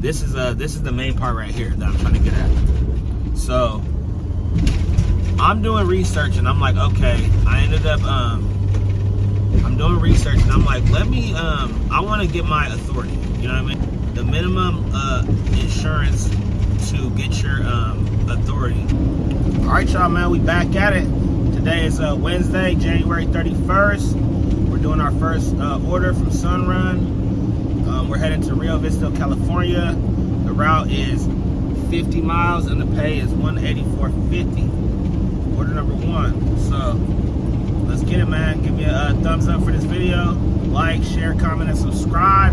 This is the main part right here that I'm trying to get at. So I'm doing research and I'm like, okay, I ended up I'm doing research and I'm like, let me I want to get my authority. You know what I mean? The minimum insurance to get your authority. All right, y'all, man, we back at it. Today is Wednesday, January 31st. We're doing our first order from Sunrun. We're heading to Rio Vista, California. The route is 50 miles and the pay is $184.50. Order number one. So let's get it, man. Give me a thumbs up for this video. Like, share, comment, and subscribe.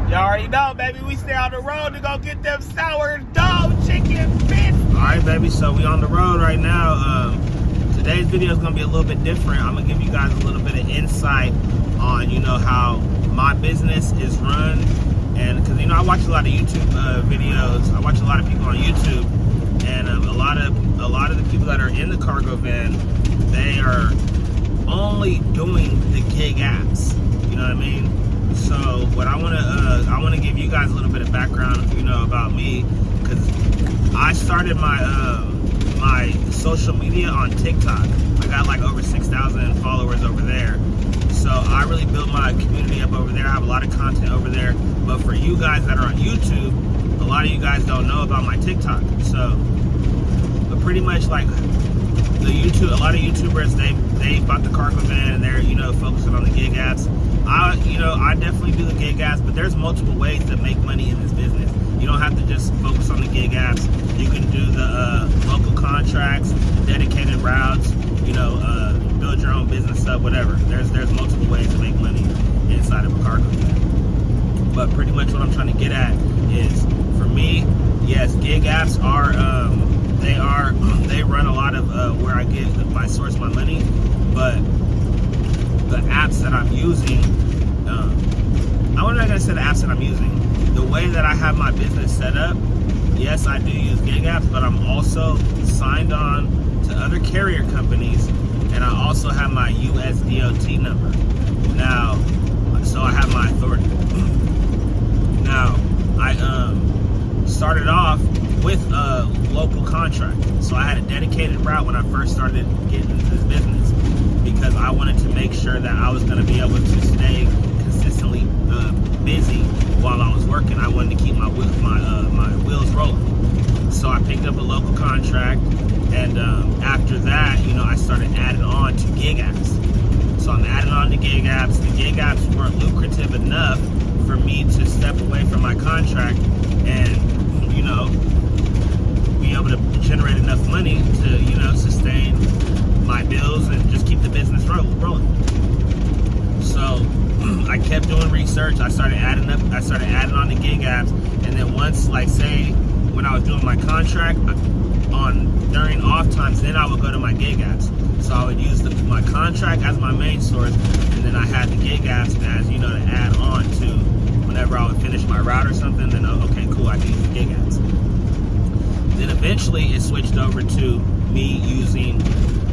Y'all already know, baby, we stay on the road to go get them sourdough chicken bits. All right, baby, so we on the road right now. Today's video is gonna be a little bit different. I'm gonna give you guys a little bit of insight on, you know, how my business is run. And because, you know, I watch a lot of YouTube videos. I watch a lot of people on YouTube, and a lot of the people that are in the cargo van, they are only doing the gig apps. You know what I mean? So what I want to give you guys a little bit of background, you know, about me, because I started my my social media on TikTok. I got like over 6,000 followers over there. So I really built my community up over there. I have a lot of content over there. But for you guys that are on YouTube, a lot of you guys don't know about my TikTok. So, but pretty much like a lot of YouTubers, they bought the cargo van and they're, you know, focusing on the gig apps. I definitely do the gig apps, but there's multiple ways to make money in this business. You don't have to just focus on the gig apps. You can do the local contracts, the dedicated routes, you know, build your own business up, whatever. There's multiple ways to make money inside of a cargo van. But pretty much what I'm trying to get at is, for me, yes, gig apps are they run a lot of where I source my money, but the apps that I'm using, I'm not gonna say the apps that I'm using. The way that I have my business set up, yes, I do use gig apps, but I'm also signed on to other carrier companies, and I also have my USDOT number. Now, so I have my authority. Now, I started off with a local contract. So I had a dedicated route when I first started getting into this business, because I wanted to make sure that I was going to be able to stay consistently busy while I was working. I wanted to keep my wheels rolling. So I picked up a local contract, and after that, you know, I started adding on to gig apps. So I'm adding on to gig apps. The gig apps weren't lucrative enough for me to step away from my contract and, you know, be able to generate enough money to, you know, sustain my bills and just keep the business rolling. So I kept doing research. I started adding on the gig apps, and then once, like, say, when I was doing my contract during off times, then I would go to my gig apps. So I would use my contract as my main source, and then I had the gig apps as, you know, to add on to whenever I would finish my route or something. Then, okay, cool, I can use the gig apps. Then eventually it switched over to me using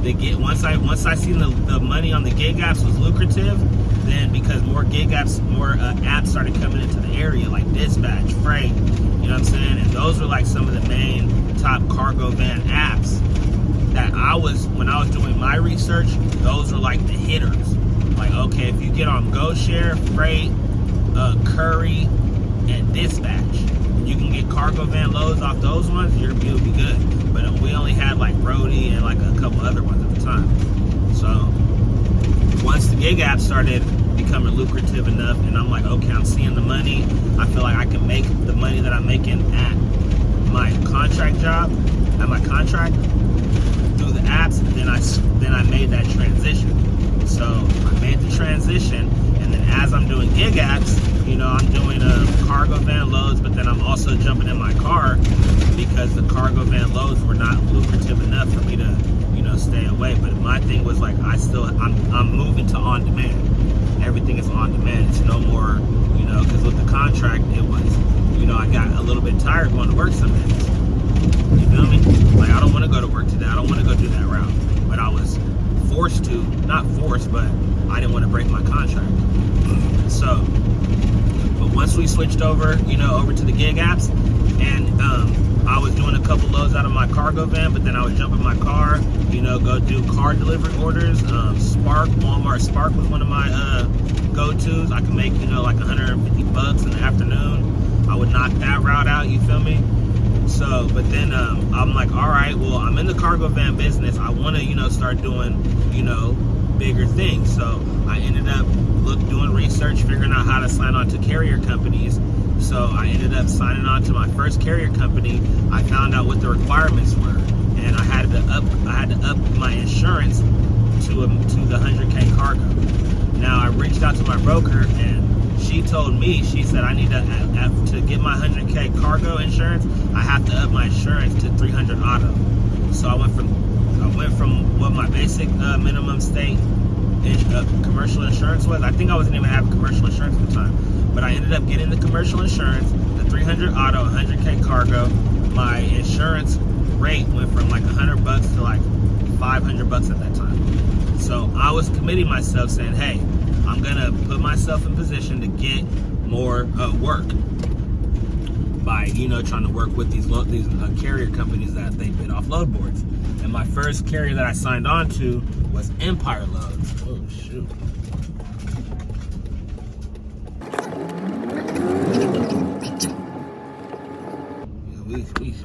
the gig. Once I seen the money on the gig apps was lucrative, then because more gig apps, more apps started coming into the area, like Dispatch, Freight, you know what I'm saying? And those were like some of the main top cargo van apps that when I was doing my research, those were like the hitters. Like, okay, if you get on GoShare, Freight, Curry, and Dispatch, you can get cargo van loads off those ones, you'll be good. But we only had like Brody and like a couple other ones at the time. So once the gig app started becoming lucrative enough, and I'm like, okay, I'm seeing the money, I feel like I can make the money that I'm making at my contract job, at my contract, through the apps. Then I made that transition. So I made the transition, and then as I'm doing gig apps, you know, I'm doing cargo van loads, but then I'm also jumping in my car because the cargo van loads were not lucrative enough for me to, you know, stay away. But my thing was like, I'm moving to on demand. Everything is on demand. It's no more, you know, because with the contract, it was, you know, I got a little bit tired going to work some days. You feel me? Like, I don't want to go to work today. I don't want to go do that route. But I was forced to, not forced, but I didn't want to break my contract. So, but once we switched over, you know, over to the gig apps, and I was doing a couple loads out of my cargo van, but then I would jump in my car, you know, go do car delivery orders. Spark, Walmart Spark was one of my go-tos. I could make, you know, like $150 in the afternoon. I would knock that route out, you feel me? So, but then I'm like, all right, well, I'm in the cargo van business. I want to, you know, start doing, you know, bigger things. So I ended up doing research, figuring out how to sign on to carrier companies. So I ended up signing on to my first carrier company. I found out what the requirements were, and I had to up my insurance to the 100K cargo. Now I reached out to my broker, and she told me, she said I need to get my 100K cargo insurance, I have to up my insurance to 300 auto. So I went from what my basic minimum state commercial insurance was. I think I wasn't even having commercial insurance at the time, but I ended up getting the commercial insurance, the 300 auto, 100K cargo. My insurance rate went from like $100 to like $500 at that time. So I was committing myself, saying, hey, I'm gonna put myself in position to get more work by, you know, trying to work with these carrier companies that they bid off load boards. And my first carrier that I signed on to was Empire Loads. Oh shoot.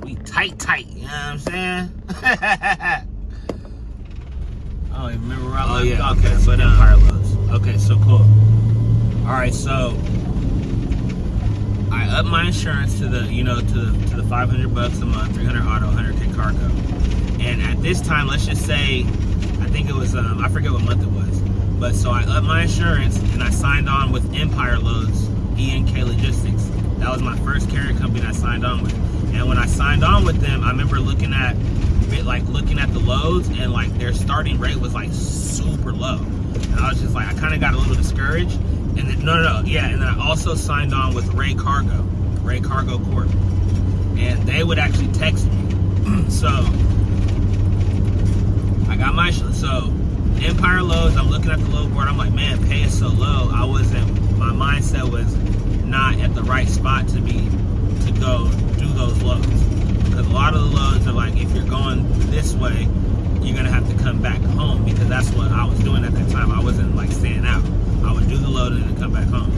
We tight, you know what I'm saying? I don't even remember where I left off. Okay, but Empire Loads. Okay, so cool. Alright, so I upped my insurance to the, you know, to the $500 a month, 300 auto, 100K cargo. And at this time, let's just say, I think it was, I forget what month it was. But so I upped my insurance and I signed on with Empire Loads, E&K Logistics. That was my first carrier company I signed on with. And when I signed on with them, I remember looking at the loads, and like their starting rate was like super low. And I was just like, I kind of got a little discouraged. And then, and then I also signed on with Ray Cargo Corp. And they would actually text me. So I got so Empire Loads, I'm looking at the load board, I'm like, man, pay is so low. My mindset was not at the right spot to go do those loads. Because a lot of the loads are like, if you're going this way, you're gonna have to come back home, because that's what I was doing at that time. I wasn't like staying out. I would do the load and then come back home.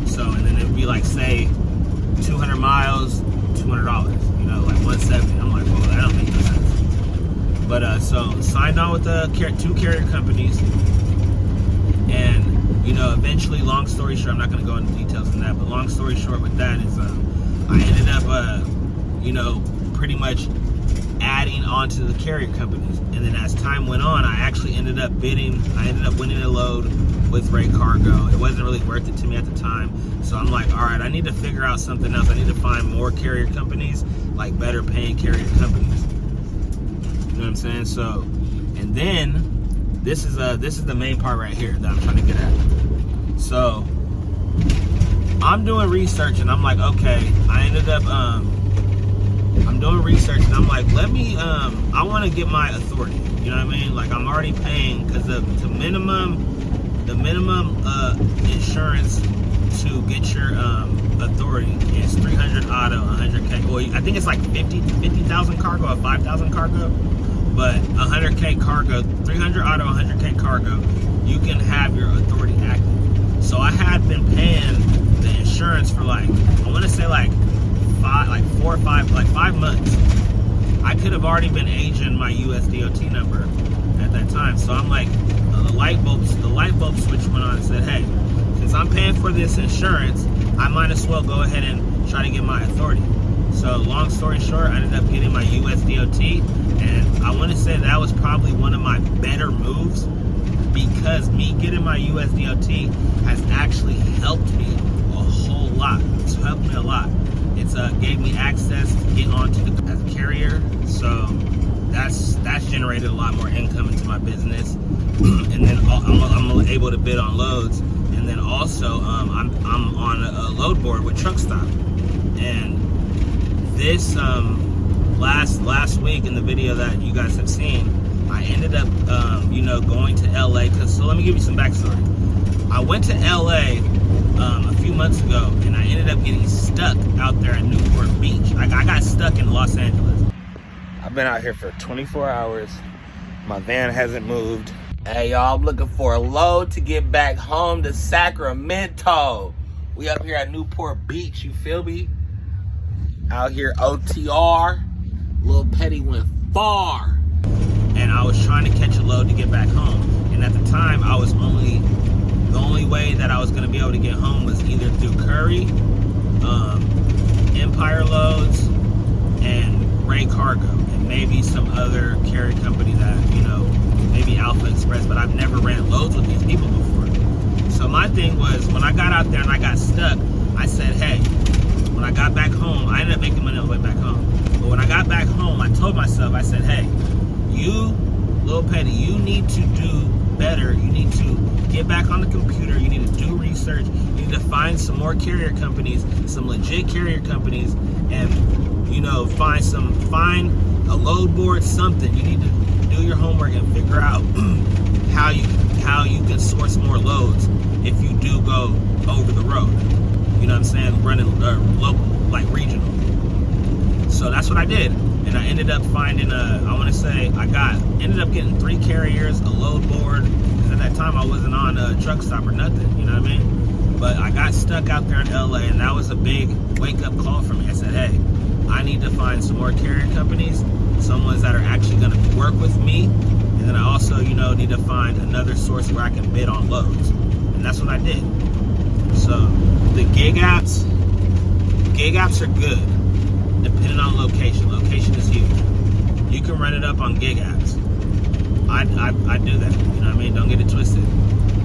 So, and then it'd be like, say, 200 miles, $200, you know, like 170. I'm like, well, that don't make no sense. But so signed on with the two carrier companies, and you know, eventually, long story short, I'm not gonna go into details on that, but long story short with that is, I ended up, you know, pretty much adding on to the carrier companies. And then as time went on, I actually ended up winning a load with Ray Cargo. It wasn't really worth it to me at the time. So I'm like, all right, I need to figure out something else. I need to find more carrier companies, like better paying carrier companies. You know what I'm saying? So, and then this is the main part right here that I'm trying to get at. So I'm doing research, and I'm like, okay, I ended up, I'm doing research, and I'm like, I want to get my authority. You know what I mean? Like, I'm already paying, because the minimum insurance to get your authority is 300 auto, 100K. Well, I think it's like 50,000 cargo or 5,000 cargo, but 100K cargo, 300 auto, 100K cargo, you can have your authority active. So I had been paying the insurance for like, I want to say like 5 months. I could have already been aging my USDOT number at that time. So I'm like, the light bulb switch went on and said, hey, since I'm paying for this insurance, I might as well go ahead and try to get my authority. So long story short, I ended up getting my USDOT, and I want to say that was probably one of my better moves, because me getting my USDOT has actually helped me a whole lot. It's helped me a lot. It's gave me access to get onto as a carrier, so that's generated a lot more income into my business. And then I'm able to bid on loads, and then also I'm on a load board with Truck Stop. And this last week in the video that you guys have seen, I ended up you know, going to LA. So let me give you some backstory. I went to LA a few months ago, and I ended up getting stuck out there at Newport Beach. I got stuck in Los Angeles. I've been out here for 24 hours. My van hasn't moved. Hey, y'all, I'm looking for a load to get back home to Sacramento. We up here at Newport Beach, you feel me? Out here, OTR. Lil Petty went far. And I was trying to catch a load to get back home. And at the time, the only way that I was gonna be able to get home was either through Curry, Empire Loads, and Ray Cargo, and maybe some other carrier company that, maybe Alpha Express, but I've never ran loads with these people before. So my thing was, when I got out there and I got stuck, I said, hey, when I got back home, I ended up making money on the way back home. But when I got back home, I told myself, I said, hey, you, Lil Petty, you need to do better. You need to get back on the computer. You need to do research. You need to find some more carrier companies, some legit carrier companies, and find a load board, something. You need to do your homework and figure out how you can source more loads if you do go over the road. You know what I'm saying? Running local, like regional. So that's what I did. And I ended up finding ended up getting 3 carriers, a load board. Because at that time I wasn't on a truck stop or nothing, you know what I mean? But I got stuck out there in LA, and that was a big wake up call for me. I said, hey, I need to find some more carrier companies, some ones that are actually gonna work with me. And then I also, need to find another source where I can bid on loads. And that's what I did. So the gig apps are good, depending on location. Location is huge. You can run it up on gig apps. I do that, you know what I mean? Don't get it twisted.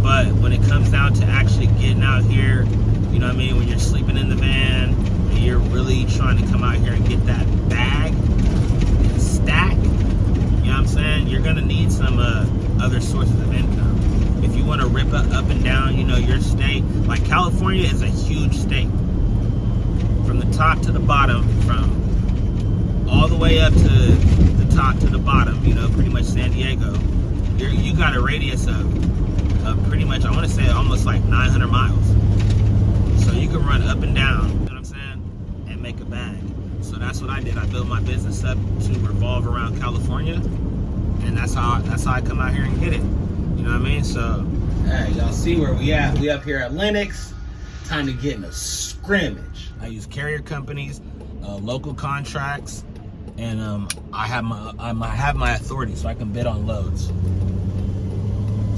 But when it comes down to actually getting out here, you know what I mean? When you're sleeping in the van, and you're really trying to come out here and get that bag and stack, you know what I'm saying? You're gonna need some other sources of income. If you wanna rip up and down, your state, like California is a huge state. From the top to the bottom, from all the way up to the top to the bottom, pretty much San Diego, you got a radius of pretty much, I want to say almost like 900 miles. So you can run up and down, you know what I'm saying, and make a bag. So that's what I did. I built my business up to revolve around California, and that's how I come out here and get it. You know what I mean? So, hey, y'all see where we at? We up here at Lennox. Time to get in a scrimmage. I use carrier companies, local contracts, and I have my authority, so I can bid on loads.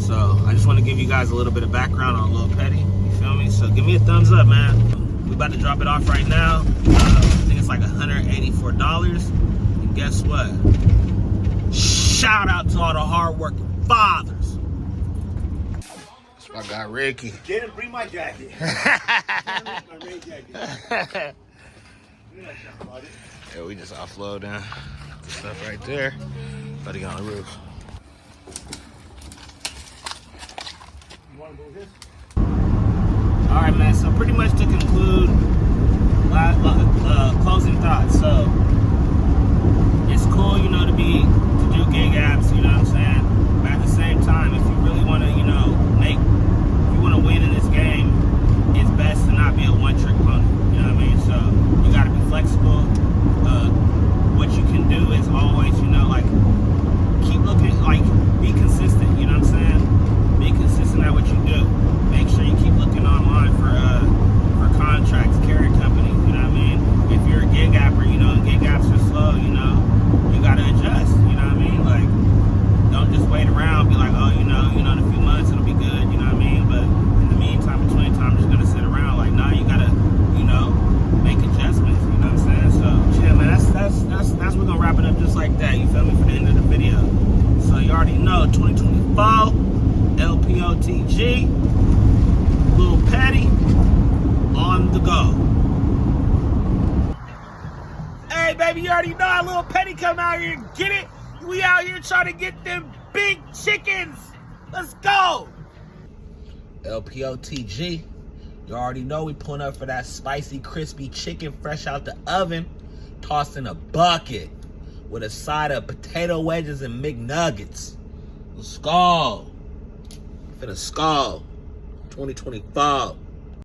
So I just want to give you guys a little bit of background on Lil Petty. You feel me? So give me a thumbs up, man. We about to drop it off right now. I think it's like $184. And guess what? Shout out to all the hardworking fathers. That's my guy Ricky. Didn't bring my jacket. My rain jacket. Yeah, we just offloading the stuff right there. About to get on the roof. You want to move this? All right, man. So pretty much to conclude, closing thoughts. So it's cool, to do gig apps. You know what I'm saying? But at the same time, if you really want to, if you want to win in this game, it's best to not be a one-trick pony. You know what I mean? So you got to be flexible. What you can do is always, keep looking, be consistent. You know what I'm saying? Be consistent at what you do. Make sure you keep looking online for contracts, carrier companies. You know what I mean? If you're a gig apper, and gig apps are slow, you gotta adjust. You know what I mean? Like, don't just wait around, be like, oh, in a few months it'll be good. You know what I mean? But in the meantime, between time, I'm just gonna sit around. Like, nah, you gotta, make adjustments. You know what I'm saying? So yeah, man, that's we're gonna wrap it up just like that. You feel me? For the end of the video. So you already know, 2024, LPOTG, Lil Petty, on the go. Hey, baby, you already know how Lil Petty come out here and get it. We out here trying to get them big chickens. Let's go. LPOTG. You already know we pulling up for that spicy, crispy chicken fresh out the oven, tossed in a bucket with a side of potato wedges and McNuggets. Let's go. Finna skull. 2024.